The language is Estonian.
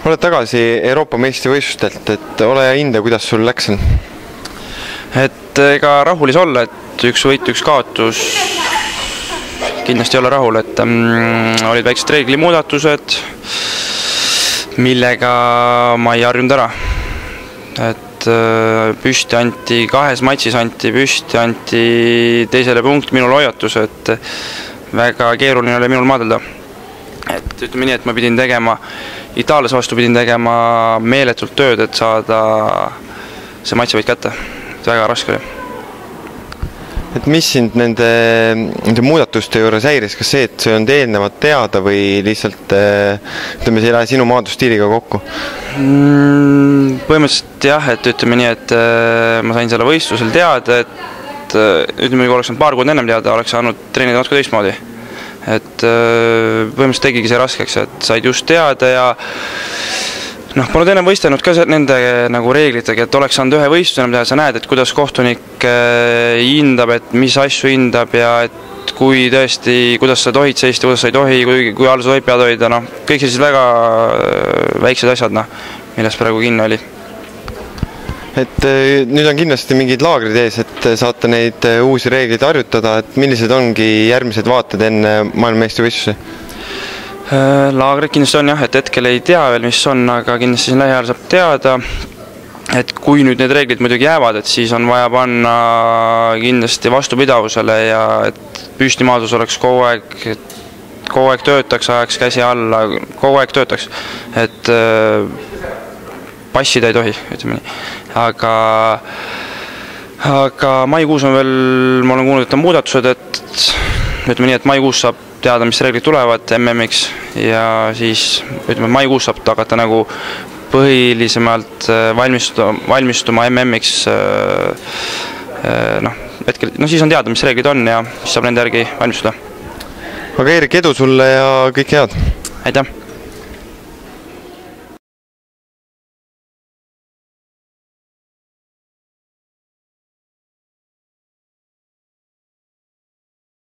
oled tagasi Euroopa meistrivõistlustelt, et ole ja hinda, kuidas sul läks on? Et ega rahul ei saa olla, et üks võit, üks kaotus, kindlasti ei ole rahul, et olid väiksed reeglimuudatused, millega ma ei harjunud ära. Et püsti anti, kahes matšis anti püsti, anti teisele punkt minul hoiatus, et väga keeruline oli minul maadelda. Et ütleme nii, et ma pidin tegema, Itaalias vastu pidin tegema meeletult tööd, et saada see matši võit kätte. Väga raske oli. Et mis sind nende muudatuste juures häiris? Kas see, et see on eelnevad teada või lihtsalt ütleme, see ei lähe sinu maadlustiiliga kokku? Põhimõtteliselt jah, et ütleme nii, et ma sain selle võistlusel teada, et ütleme, kui oleks paar kuud ennem teada, oleks saanud treenida natuke teistmoodi. Et põhimõtteliselt tegigi see raskeks, et said just teada ja polnud ennem võistelnud ka nende nagu reeglitega, et oleks saanud ühe võistluse enam teha, sa näed, et kuidas kohtunik hindab, et mis asju hindab ja et kui tõesti, kuidas sa tohid seista, kuidas sa ei tohi, kui all sa tohid pead hoida, kõik sellised väga väiksed asjad, millest praegu kinni oli. Et nüüd on kindlasti mingid laagrid ees, et saate neid uusi reegleid harjutada, et millised ongi järgmised vaated enne maailmameistrivõistlusi? Laagrid kindlasti on jah, et hetkel ei tea veel, mis on, aga kindlasti siin lähiajal saab teada, et kui nüüd need reeglid muidugi jäävad, et siis on vaja panna kindlasti vastupidavusele ja et püstimaadlus oleks kogu aeg töötaks, ajaks käsi alla, kogu aeg töötaks, et passida ei tohi, ütleme nii. Aga maikuus on veel, ma olen kuulnud, et on muudatused, et ütleme nii, et maikuus saab teada, mis reeglid tulevad MM-iks ja siis ütleme, maikuus saab hakata nagu põhilisemalt valmistuma MM-iks hetkel, siis on teada, mis reeglid on ja siis saab nende järgi valmistuda. Aga Eerik, edu sulle ja kõik head! Aitäh!